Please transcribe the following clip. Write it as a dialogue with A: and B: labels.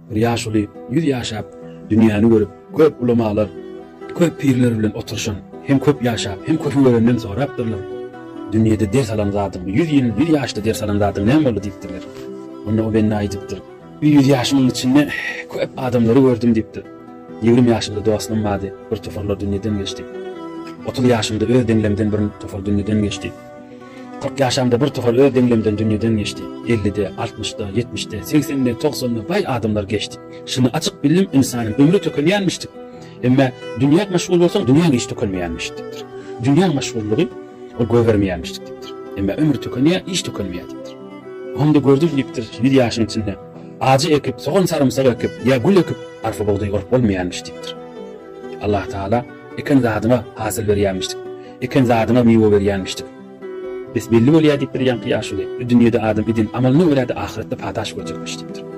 A: Bir ýaş uly 100 ýaşap dünýäni görüp, köp ulamalar, köp pirler bilen oturşan, hem köp ýaşap, hem köp görenden sorapdyrlar. Dünýede ders alan zadyň 100 ýyl 1 ýaşda ders alan zadyň näme boldy diýipdirler. Onda o beni aýdypdyr. 100 ýaşymyň içinde köp adamlary gördüm diýipdir. 20 ýaşymda dostum bady, bir tofarlar dünýeden geçdi. 30 ýaşymda öz deňlemden bir tofar dünýeden geçdi. 40 ýaşamda bir tofar öz deňlemden dünýeden geçdi. 50'de, 60'da, 70'de, 80'de, 90'da bay adamlar geçdi. Şunu açık bilim insanyň ömrü tökenýänmişdi. Emma dünýä meşgul bolsaň, dünýä hiç tökenmeýänmişdir. Dünýä meşgullygy o göwermeýänmişdir. Emma ömrü tökenýär, hiç tökenmeýändir. Onda gördüm diýipdir 1 ýaşyň içinde. Acı ekip, soğan sarımsak ekip, ya gül ekip, arfa boğday gorp bolmaýanmışdyr. Allah Taala eken zadyma hasyl berýänmişdir. Eken zadyma mewe berýänmişdir. Biz belli bolýar diýip bir ýanky ýaşy. Dünýede adam idin amalny ölädi, ahirette pataş götürmüşdir.